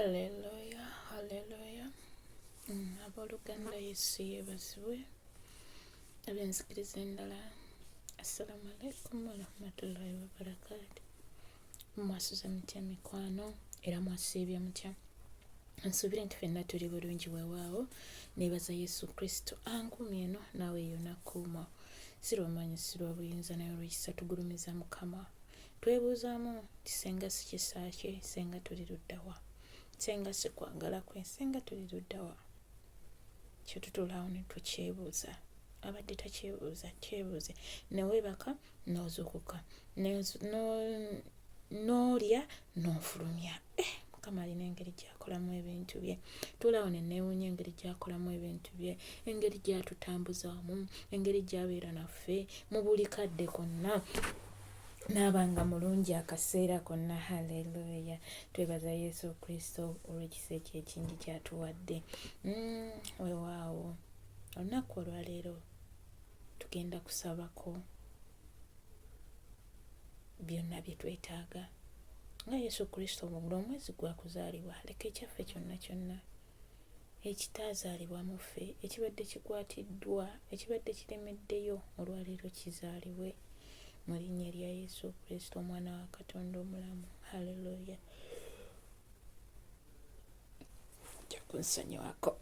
Haleluya, haleluya. Abooluganda Yesu yeebazibwe. Ab'enzikiriza endala, assalamu alaikum warahmatullahi wabarakatu. Mwasuza mutya mikwano era mwasiibye mutya? Nsuubire nti ffenna tuli bulungi weewaawo. Neebaza Yesu Kristo ankumye eno naawe yonna kuuma. Si lw'amaanyi si lwa buyinza naye olw'ekisa tugulumiza Mukama. Twebuuzaamu nti senga si kisa kye, senga tuli ludda wa? Senga si kwagala kwe, senga tuli ludda wa? Kyo tutulaawo ne tukyebuuza. Abadde takyebuuza kyebuuze. Ne weebaka n'ozuukuka, n'olya n'ofulumya. Mukama alina engeri gy'akolamu ebintu bye. Tulaawo ne neewuunya engeri gy'akolamu ebintu bye, engeri gy'atutambuza wamu, engeri gy'abeera naffe mu buli kadde konna. N'abanga mulungi akaseera konna. Haleluya. Twebaza Yesu Kristo olw'ekisa ekyo ekingi ky'atuwadde. Weewaawo olunaku olwaleero tugenda kusabako byonna bye twetaaga nga Yesu Kristo buli omwezi gwa kuzaalibwa leka ekyaffe kyonna kyonna ekitaazaalibwa mu ffe, ekibadde kikwatiddwa, ekibadde kiremeddeyo olwaleero kizaalibwe mu linnya erya Yesu Kristo omwana wa Katonda omulamu. Haleluya. Ojja kunsonyiwako.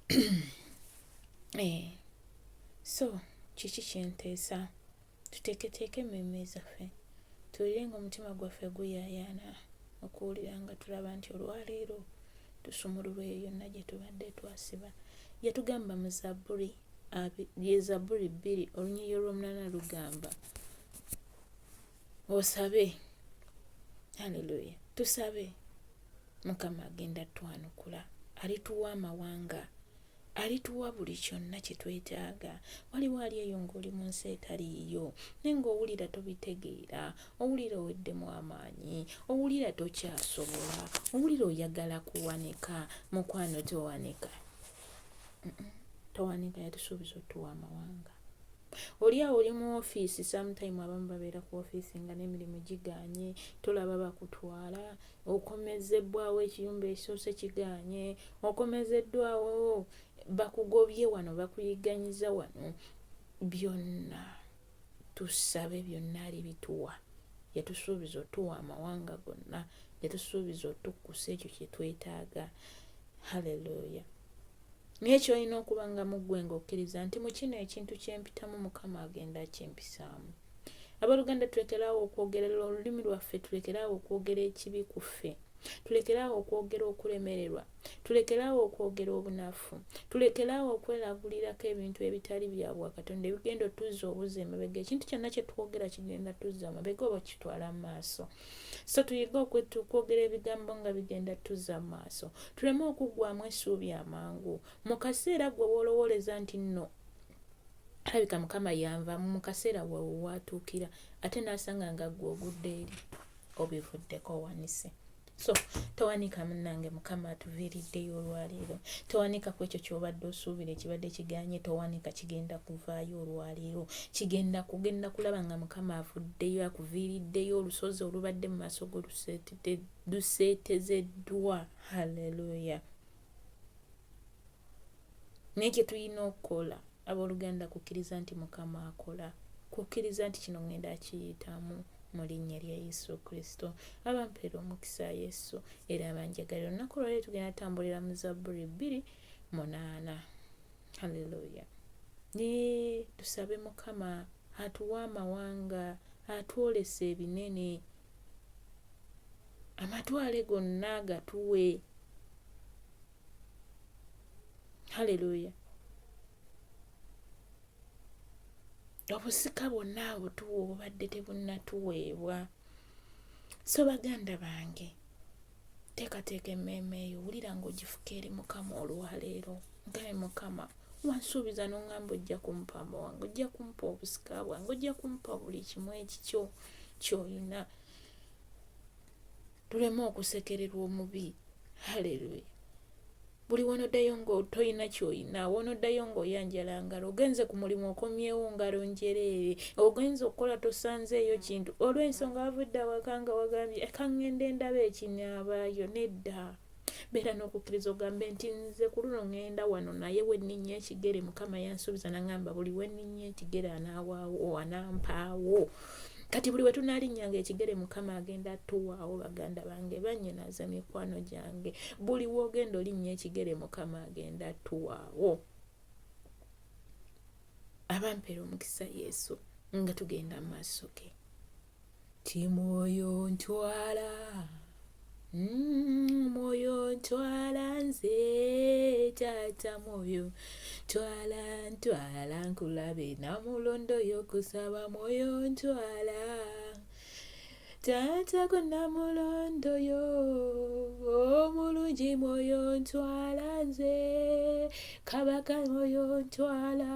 So kiki kyenteesa? Tuteeketeeke emmeeme zaffe, tuwulire ng'omutima gwaffe guyaayaana okuwulira nga tulaba nti olwaleero tusumululwe yonna gye tubadde twasiba. Yatugamba mu Zabbuli 2 olunyiiyo olw'omunana lugamba osabe. Haleluya. Tusabe, Mukama agenda twanukula, alituwa amawanga, alituwa buli kyonna kye twetaaga. Waliwo ali eyo ng'oli mu nsi etaliiyo naye ng'owulira tobitegeera, owulira oweddemu amaanyi, owulira tokyasobola, owulira oyagala kuwanika. Mukwano towanika. Towanika, yatusuubiza otuwa amawanga. Oli awo oli mu ofiisi, sometime abamu babeera ku ofiisi nga n'emirimu gigaanye, tolaba bakutwala, okomezebbwawo ekiyumba ekisoose kigaanye, okomezeddwawo bakugobye wano, bakuyiganyiza wano. Byonna tusabe, byonna alibituwa. Yatusuubiza otuwa amawanga gonna, yatusuubiza otukkusa ekyo kye twetaaga. Haleluya. Naye kyolina okuba nga muggwe ng'okkiriza nti mu kino ekintu kyempitamu Mukama agenda kyempisaamu. Abooluganda, tulekeraawo okwogerera olulimi lwaffe, tulekeraawo okwogera ekibi ku ffe, tulekeraawo okwogera okulemererwa, tulekeraawo okwogera obunafu, tulekeraawo okweragulirako ebintu ebitali bya bwa Katonda ebigenda otuzza obuza emabega. Ekintu kyonna kye twogera kigenda tuzza amabega oba kitwala mu maaso. So tuyige okwogera ebigambo nga bigenda tuzza mu maaso, tuleme okuggwaamu essuubi amangu. Mu kaseera gwe woolowooleza nti nno alabika Mukama yanva, mu kaseera wawe waatuukira ate n'asanga nga ggwe ogudde eri, obivuddeko owanise. So towanika munnange, Mukama atuviiriddeyo olwaleero. Towanika ku ekyo ky'obadde osuubira ekibadde kigaanye, towanika, kigenda kuvaayo olwaleero. Kugenda kulaba nga Mukama avuddeyo, akuviiriddeyo. Olusozi olubadde mu maaso go luseetezeddwa. Haleluya. Naye kye tulina okukola abooluganda, kukkiriza nti Mukama akola, kukkiriza nti kino ngenda kiyitamu mu linnya erya Yesu Kristo. Abampeera omukisa Yesu era abanjagalira. Olunaku olwaleero tugenda tambulira mu Zabbuli 2:8. Haleluya. Tusabe Mukama atuwe amawanga, atwolese ebinene, amatwale gonna gatuwe. Haleluya. Obusika bwonna abutuwa obubadde tebunnatuweebwa. So baganda bange, teekateeka emmeeme eyo, wulira ng'ogifuka eri Mukama olwaleero. Ngaye Mukama, wansuubiza n'oŋŋamba ojja kumpa amawanga, ojja kumpa obusika bwange, ojja kumpa buli kimu ekikyo ky'olina. Tuleme okusekererwa omubi. Haleluya. Buli wonoddayo ng'otoyina ky'olina, wonoddayo ng'oyanjala ngalo, ogenze ku mulimu okomyewo ngalo njereere, ogenze okukola tosanzeeyo kintu, olw'ensonga wavudde awaka nga wagambye eka ŋŋende ndaba ekinaabaayo. Nedda. beera n'okukkiriza ogambe nti nze ku luno ŋŋenda wano naye wenninnya ekigere Mukama yansuubiza naŋŋamba buli wenninnya ekigere anaawaawo anampaawo. Kati buli wetunaalinnyanga ekigere Mukama agenda atuwaawo. Baganda bange, bannyinaze, mikwano gyange, buli woogenda olinnya ekigere Mukama agenda atuwaawo. Abampeera omukisa Yesu nga tugenda mu maaso ge. Ti mwoyo ntwala, mwoyo ntwala nze Taata, mwoyo ntwala nkulabe namulondo y'okusaba, mwoyo ntwala Taata ku namulondo yo omulungi, mwoyo ntwala nze Kabaka, mwoyo ntwala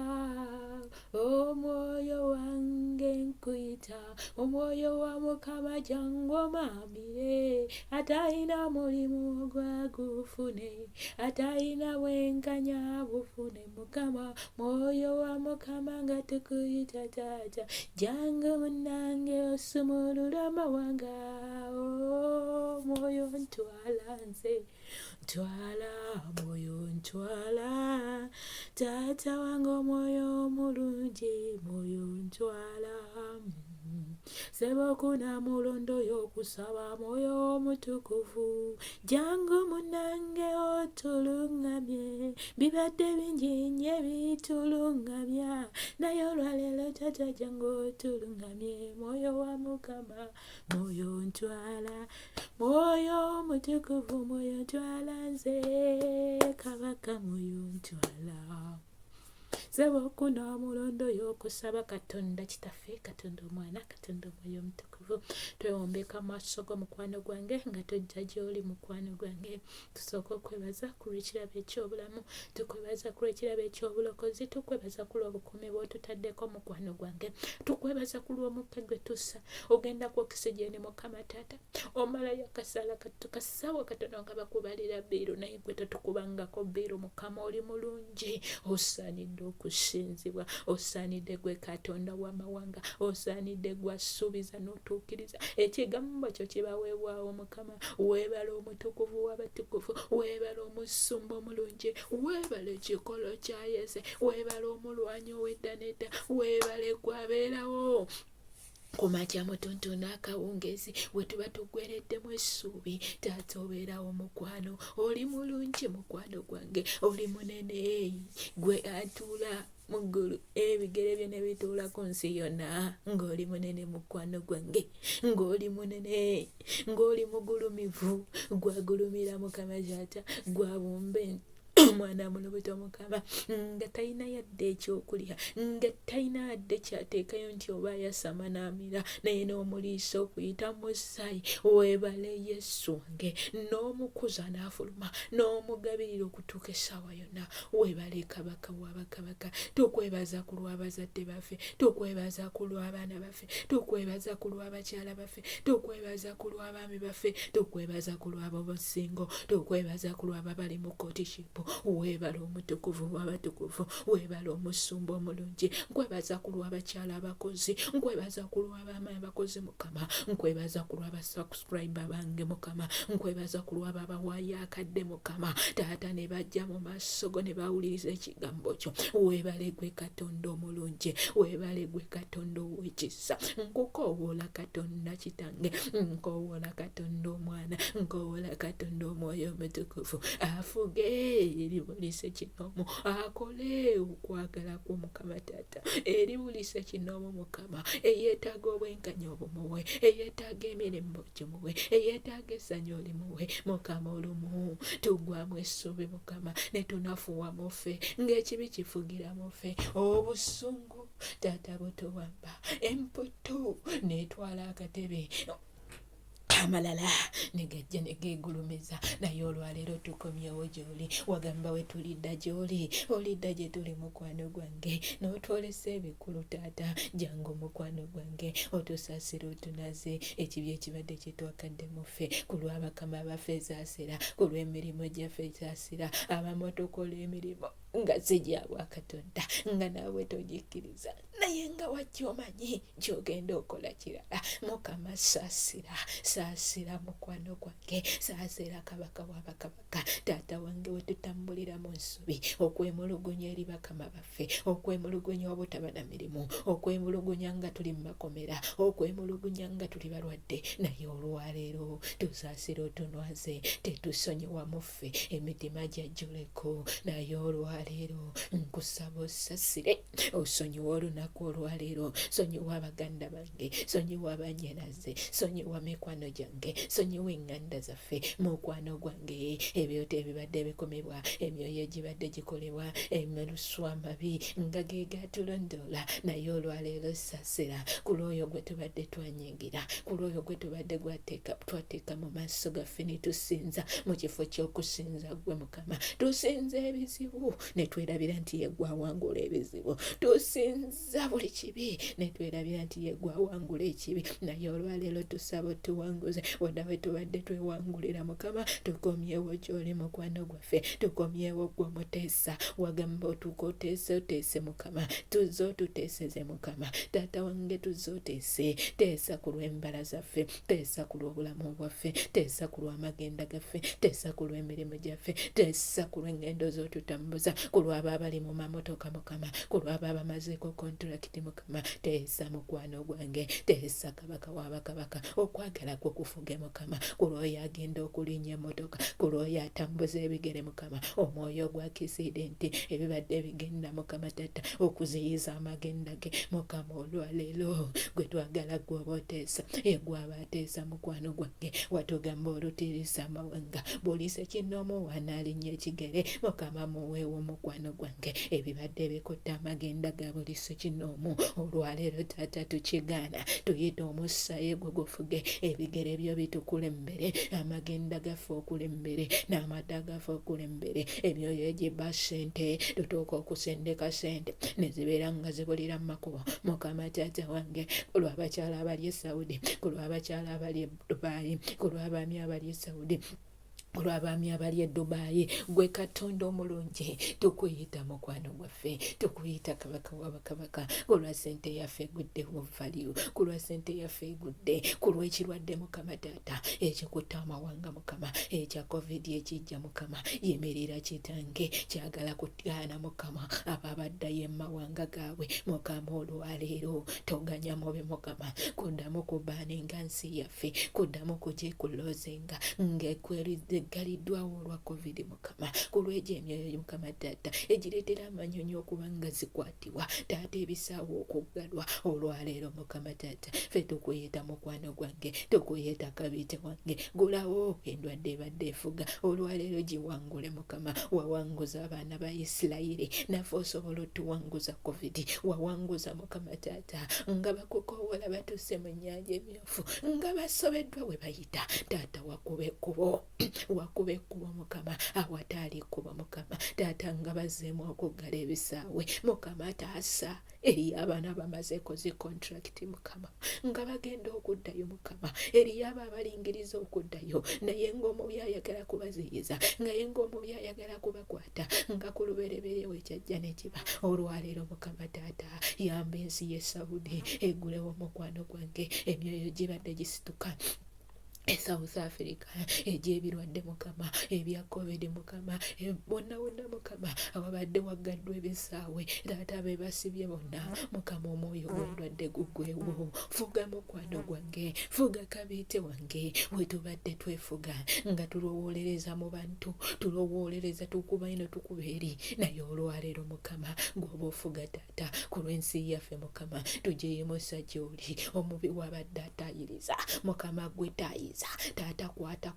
omwoyo wange nkuyita, omwoyo wa Mukama jangu omambire, atalina mulimu gwagufune, atalina bwenkanya bufune, Mukama, mwoyo wa Mukama nga tukuyita Taata, jangu munnange osumulula amawanga, mwoyo ntwala nze, ntwala mwoyo ntwala Taata wange omwoyo omulungi, mwoyo ntwala sebo kuna mulondo y'okusaba, mwoyo omutukuvu jangu munnange otulungamye, bibadde bingi nnyo ebitulungamya naye olwaleero Taata jangu otulungamye, mwoyo wa Mukama, mwoyo ntwala, mwoyo omutukuvu, mwoyo ntwala nze Kabaka, mwoyo ntwala sebo kuna mulondo y'okusaba. Katonda Kitaffe, Katonda Omwana, Katonda Omwoyo Omutukuvu, twewombeka amaaso go mukwano gwange nga tojja gy'oli mukwano gwange. Tusooka okwebaza ku lw'ekirabo eky'obulamu, tukwebaza ku lw'ekirabo eky'obulokozi, tukwebaza ku lw'obukuumi bw'otutaddeko mukwano gwange, tukwebaza ku lw'omukka gwe tussa ogenda kwokisa gyeni Mukama Taata, omalayo akasaala tukassawo katono nga bakubalira bbiiru naye gwe totukubangako bbiiru. Mukama oli mulungi, osaanidde okusinzibwa, osaanidde gwe Katonda w'amawanga, osaanidde gwe asuubiza n'otuukiriza, ekigambo kyo kibaweebwawo Mukama. Weebale omutukuvu w'abatukuvu, weebale omusumba omulungi, weebale ekikolo kya Yese, weebale omulwanyi ow'edda n'edda, weebale gwabeerawo ku makya mutuntu n'akawungeezi we tuba tuggwereddemu essuubi. Taata obeerawo mukwano, oli mulungi mukwano gwange, oli munene, gwe atuula mu ggulu ebigere bye ne bituula ku nsi yonna, ng'oli munene mukwano gwange, ng'oli munene, ng'oli mugulumivu, gwagulumira Mukama Taata, gwabumbe omwana mulubuto Mukama nga talina yadde ekyokulya, nga talina yadde kyateekayo nti oba yasama n'amira, naye n'omuliisa okuyita mu musaayi. Weebale Yesu wange, n'omukuza n'afuluma, n'omugabirira okutuuka essaawa yonna. Weebale Kabaka w'abakabaka, tukwebaza ku lw'abazadde baffe, tukwebaza ku lw'abaana baffe, tukwebaza ku lw'abakyala baffe, tukwebaza ku lw'abaami baffe, tukwebaza ku lw'ab'obusingo, tukwebaza ku lw'ababali mu kootishipu. Weebale omutukuvu w'abatukuvu, weebale omusumba omulungi, nkwebaza ku lw'abakyala abakozi, nkwebaza ku lw'abaami abakozi Mukama, nkwebaza ku lw'abasubscriber bange Mukama, nkwebaza ku lw'ababawaayo akadde Mukama Taata ne bajja mu maaso go ne bawuliriza ekigambo kyo. Weebale gwe Katonda omulungi, weebale gwe Katonda ow'ekisa. Nkukoowoola Katonda Kitange, nkoowoola Katonda Omwana, nkoowoola Katonda Omwoyo Omutukuvu, afuge eribulise kinoomu, akole okwagala kwa Mukama Taata eribulise kinoomu Mukama, eyeetaaga obwenkanya obumuwe, eyeetaaga emirimu gimuwe, eyeetaaga essanyu olimuwe Mukama. Olumu tuggwaamu essuubi Mukama ne tunafuwa mufe, ng'ekibi kifugira mufe, obusungu Taata butuwamba, emputu n'etwala akatebe amalala negajja negeegulumiza, naye olwaleero tukomyewo gy'oli. Wagamba we tulidda gy'oli, olidda gye tuli mukwano gwange, n'otwolesa ebikulu Taata, jangu mukwano gwange, otusaasire otunaze ekibi ekibadde kitwakadde muffe, ku lw'abakama baffe ezaasira, ku lw'emirimu gyaffe ezaasira, abamu tukola emirimu nga si gyabwa Katonda, nga naawe togikkiriza, naye nga wajja omanyi gy'ogenda okola kirala. Mukama saasira mukwano gwange, saasira kabaka w'abakabaka. Taata wange we tutambulira mu nsobi, okwemulugunya eri bakama baffe, okwemulugunya obutaba na mirimu, okwemulugunya nga tuli mu makomera, okwemulugunya nga tuli balwadde, naye olwaleero tusaasire otunwaze, tetusonyiwa muffe, emitima gyajjuleko. Naye olwaleero nkusaba osasire, osonyiwa olunaku olwaleero, sonyiwa abaganda bange, sonyiwa abannyinaze, sonyiwa mikwano gyange, sonyiwa eŋŋanda zaffe, mukwano gwange, ebyoto ebibadde bikomebwa, emyoyo egibadde gikolebwa, emirusu amabi nga ge gatulondoola. Naye olwaleero saasira ku lwoyo gwe tubadde twanyigira, ku lwoyo gwe tubadde twateeka mu maaso gaffe ne tusinza mu kifo ky'okusinza gwe Mukama. Tusinza ebizibu ne twerabira nti ye gwe awangula ebizibu, tusinza buli kibi ne twerabira nti ye gwe awangula ekibi. Naye olwaleero tusaba otuwanguze, wadde we tubadde twewangulira Mukama, tukomyewo gy'oli mukwano gwaffe, tukomyewo gwe Omuteesa. Wagamba otuuka oteese Mukama, tuzze otuteeseze Mukama. Taata wange tuzze oteese, teesa ku lw'embala zaffe, teesa ku lw'obulamu bwaffe, teesa ku lw'amagenda gaffe, teesa ku lw'emirimu gyaffe, teesa ku lw'engendo z'otutambuza, ku lw'abo abali mu mamotoka Mukama, ku lw'abo abamazeeko kontulakiti Mukama. Teesa mukwano gwange, teesa kabaka w'abakabaka, okwagala kwe kufuge Mukama, ku lw'oyo agenda okulinnya emmotoka, ku lw'oyo atambuza ebigere Mukama, omwoyo gwa akisidenti ebibadde bigenda Mukama Taata okuziyiza amagenda ge Mukama. Olwaleero gwe twagala gw'oba oteesa, egwaba ateesa mukwano gwange. Watugamba olutiirisa amawanga, bw'oliisa kinnoomu wanaalinnya ekigere Mukama. Muweewo mukwano gwange, ebibadde bikutte amagenda ga buli ssekinnoomu olwaleero Taata tukigaana, tuyita omusaayi gwe gufuge, ebigere byo bitukulembere, amagenda gaffe okulembere, n'amata gaffe okulembere, emyoyo egibba ssente tutuuka okusendeka ssente ne zibeera nga zibulira mu makubo Mukama Taata wange. Ku lw'abakyala abali e Saudi, ku lw'abakyala abali e Dubai, ku lw'abaami abali e Saudi, olw'abaami abali e Dubai, gwe Katonda omulungi, tukuyita mukwano gwaffe, tukuyita kabaka w'abakabaka. Ku lwa ssente yaffe egudde value, ku lwa ssente yaffe egudde, ku lw'ekirwadde Mukama Taata ekikutte amawanga Mukama, ekya COVID ekijja Mukama. Yimirira kitange, kyagala kugaana Mukama abo abaddayo emmawanga gaabwe Mukama. Olwaleero toganya mubi Mukama, kuddamu kubaaninga nsi yaffe, kuddamu kugikuloozinga ng'eggaliddwawo olwa COVID Mukama. Ku lw'egyo emyoyo Mukama Taata egireetera amanyonyi okuba nga zikwatibwa Taata, ebisaawo okuggalwa olwaleero Mukama Taata, ffe tukuyita mukwano gwange, tukuyita kabiite wange, gulawo endwadde ebadde efuga olwaleero giwangule Mukama. Wawanguza abaana ba Isirayiri, naffe osobola otuwanguza COVID, wawanguza Mukama Taata nga bakukoowola batuuse mu nnyanja emyufu, nga basobeddwa we bayita Taata. Wakube ekkubo, wakube ekkubo Mukama, awataali kkubo Mukama Taata, nga bazzeemu okuggala ebisaawe Mukama Taasa eri abaana bamazeeko zi kontulakiti Mukama, nga bagenda okuddayo Mukama, eri abo abalingiriza okuddayo naye ng'omubi ayagala kubaziyiza, naye ng'omubi ayagala kubakwata, nga ku lubereberye wekyajja ne kiba. Olwaleero Mukama Taata, yamba ensi y'e Saudi eggulewo mukwano gwange, emyoyo gibadde gisituka e South Africa, egy'ebirwadde Mukama, ebya COVID Mukama, bonna Mukama ababadde waggaddwa ebisaawe Taata, be basibye bonna Mukama, omwoyo gw'endwadde guggwewo. Fuga mukwano gwange, fuga kabiite wange, we tubadde twefuga nga tulowoolereza mu bantu, tulowoolereza tukuba ino tukuba eri, naye olwaleero Mukama gw'oba ofuga Taata ku lw'ensi yaffe Mukama, tugiyimusa gy'oli. Omubi wabadde ataayiriza Mukama, gwe taayiza Taata, kwata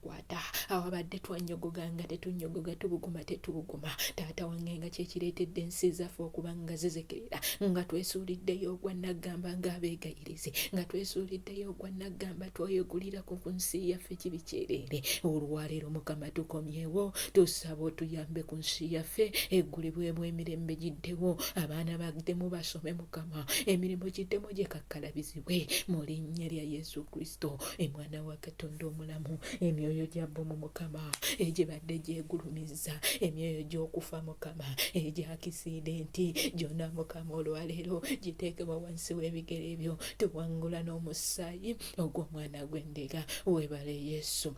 awabadde twanyogoga nga tetunyogoga, tubuguma tetubuguma Taata wange, nga kyekireetedde ensi zaffe okuba nga zizikirira, nga twesuuliddeyo ogwa naggamba ng'abeegayirizi, nga twesuuliddeyo ogwa naggamba twoyegulira ku nsi yaffe kibi kyereere. Olwaleero Mukama tukomyewo, tusaba otuyambe ku nsi yaffe, eggulibwemu emirembe giddewo, abaana baddemu basome Mukama, emirimu giddemu gyekakkalabizibwe mu linnya lya Yesu Kristo, omwana wa Katonda Katonda omulamu, emyoyo gya bbomu Mukama egibadde gyegulumiza, emyoyo gy'okufa Mukama egya akisidenti gyonna Mukama olwaleero giteekebwa wansi w'ebigere byo, tuwangula n'omusaayi ogw'omwana gw'endiga. Weebale Yesu.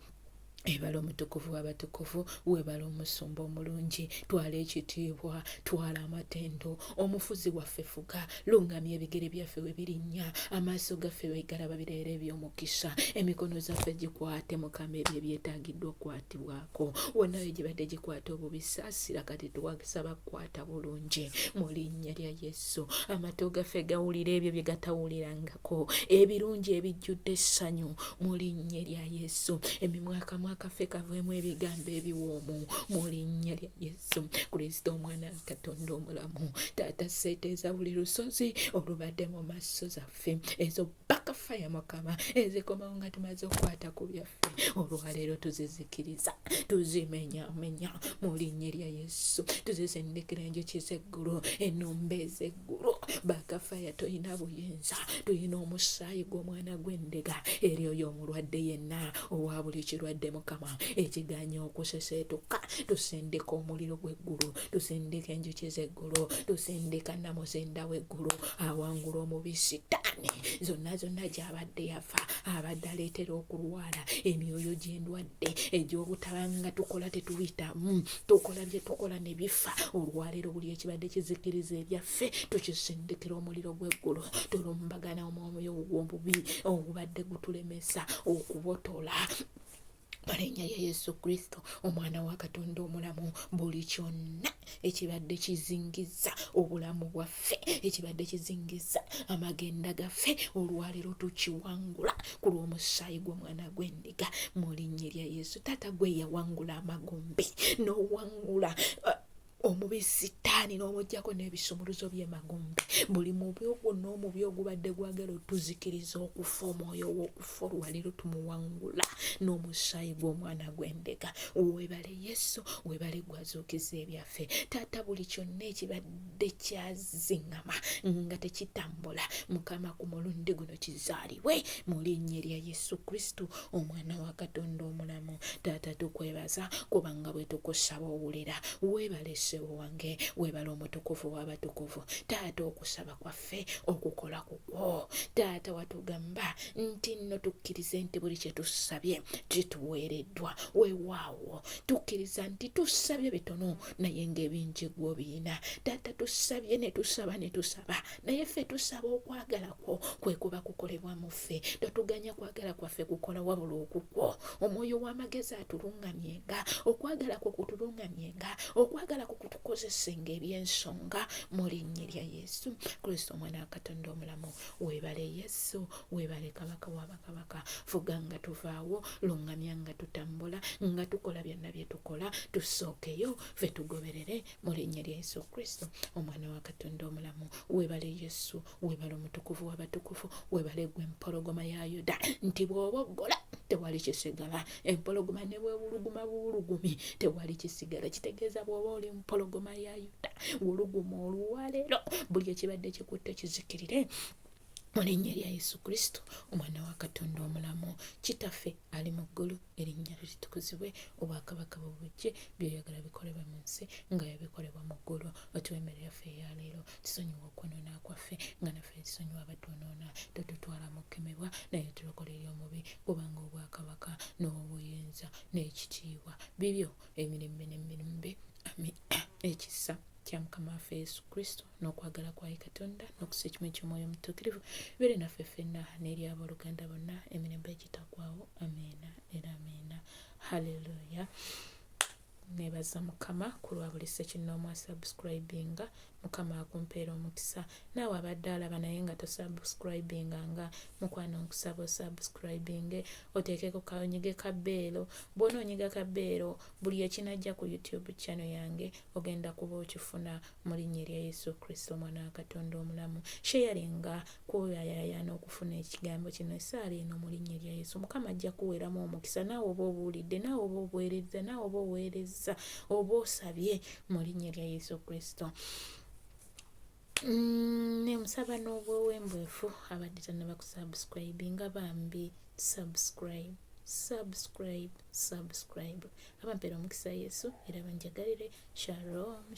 Ebala omutukuvu w'abatukuvu, weebala omusumba omulungi, twala ekitiibwa, twala amatendo, omufuzi waffe fuga, lungamya ebigere byaffe we birinnya, amaaso gaffe weegalaba bireera eby'omukisa, emikono zaffe gikwate Mukama ebyo ebyetaagiddwa okukwatibwako, wonna we gibadde gikwata obubisaasira kati tuwasaba kukwata bulungi mu linnya lya Yesu. Amaato gaffe gawulira ebyo bye gatawulirangako, ebirungi ebijjudde essanyu mu linnya lya Yesu. Emimwa akaffe kaveemu ebigambo ebiwoomu mu linnya lya Yesu Kristo omwana wa Katonda omulamu. Taata seeteeza buli lusozi olubadde mu maaso zaffe, ezo bakafaya Mukama ezikomawo nga tumaze okukwata ku byaffe, olwaleero tuzizikiriza, tuzimenyamenya mu linnya lya Yesu. Tuzisindikira enjuki z'eggulu, ennumba ez'eggulu, bakafaya toyina buyinza, tuyina omusaayi gw'omwana gw'endiga eri oyo omulwadde yenna owa buli kirwadde Mukama ekiganya okuseseetuka. Tusindika omuliro gw'eggulu, tusindika enjuki z'eggulu, tusindika namuzinda w'eggulu awangula omubi Sitaani zonna gy'abadde yafa, abadde aleetera okulwala, emyoyo gy'endwadde egy'obutabanga tukola tetuyitamu, tukola bye tukola ne bifa, olwaleero buli ekibadde kizikiriza ebyaffe tukisindikira omuliro gw'eggulu, tulumbagana omwoyo ogw'obubi ogubadde gutulemesa okubotola mu linnya lya Yesu Kristo omwana wa Katonda omulamu. Buli kyonna ekibadde kizingiza obulamu bwaffe, ekibadde kizingiza amagenda gaffe, olwaleero tukiwangula ku lw'omusaayi gw'omwana gw'endiga mu linnya lya Yesu. Taata gwe yawangula amagombe n'owangula omubi Sitaani n'omuggyako n'ebisumuluzo by'emagombe, buli mubi gwonna omubi ogubadde gwagala otuzikiriza okufa, omwoyo w'okufa, olwaleero tumuwangula n'omusaayi gw'omwana gw'endiga. Weebale Yesu, weebale gwazuukiza ebyaffe. Taata buli kyonna ekibadde kyaziŋŋama nga tekitambula Mukama ku mulundi guno kizaalibwe mu linnya lya Yesu Kristo omwana wa Katonda omulamu. Taata tukwebaza kubanga bwe tukusaba owulira. Weebale Ssebo wange, weebale omutukuvu w'abatukuvu. Taata okusaba kwaffe okukola kukwo. Taata watugamba nti nno tukkirize nti buli kye tusabye kituweereddwa. Weewaawo tukkiriza nti tusabye bitono naye ng'ebingi gwe obiyina. Taata tusabye ne tusaba naye ffe tusaba okwagala kwo kwe kuba kukolebwa mu ffe. Totuganya kwagala kwaffe kukola wabula okukwo. Omwoyo w'amagezi atulungamyenga, okwagala kwo kutulungamyenga, okwagala kwo kutukozesenga eby'ensonga mu linnya lya Yesu Kristo omwana wa Katonda omulamu. Weebale Yesu, weebale Kabaka w'abakabaka. Fuga nga tuvaawo, lungamya nga tutambula, nga tukola byonna bye tukola, tusookeyo ffe tugoberere mu linnya lya Yesu Kristo omwana wa Katonda omulamu. Weebale Yesu, weebale omutukuvu w'abatukuvu, weebale gwe empologoma ya Yuda, nti bw'oboggola tewali kisigala. Empologoma ne bwewuluguma buwulugumi tewali kisigala. Kitegeeza bw'oba oli mpologoma ya Yuda, wuluguma olwaleero, buli ekibadde kikutte kizikirire mu linnya lya Yesu Kristo omwana wa Katonda omulamu. Kitaffe ali mu ggulu, erinnya lyo litukuzibwe, obwakabaka bwo bujje, by'oyagala bikolebwa mu nsi nga bikolebwa mu ggulu. Otuwemerera yaffe eya leero, tusonyiwe okwonoona kwaffe nga naffe tusonyiwa abatwonoona. Totutwala mu kukemebwa naye tulokole eri omubi, kubanga obwakabaka n'obuyinza n'ekitiibwa bibyo emirembe n'emirembe. Amen. Ekisa kya Mukama waffe Yesu Kristo n'okwagala kwa Katonda n'okusa ekimu ky'omwoyo omutuukirivu bire naffe ffenna n'eri abooluganda bonna emirembe egitaggwaawo. Ameena era ameena. Haleluya. Neebaza Mukama ku lwa buli ssekinnoomu asubscribinga. Mukama akumpeera omukisa. Naawe abadde alaba naye nga tosubscribinganga, mukwano nkusaba osubscribinge, oteekeko onyige ka bbeero. Bw'onoonyiga ka bbeero, buli ekinajja ku YouTube channel yange ogenda kuba okifuna mu linnya lya Yesu Kristo omwana wa Katonda omulamu. Sharinga kwoyaayaana okufuna ekigambo kino essaala eno mu linnya lya Yesu. Mukama ajja kuweeramu omukisa. Naawe oba obuulidde, naawe oba obuweereza, naawe oba oweereza, oba osabye mu linnya lya Yesu Kristo. Nemusaba n'obwewembwefu abadde tannaba kusubscribinga bambi subscribe. subscribe. Abampeera omukisa Yesu era banjagalire. Shalom.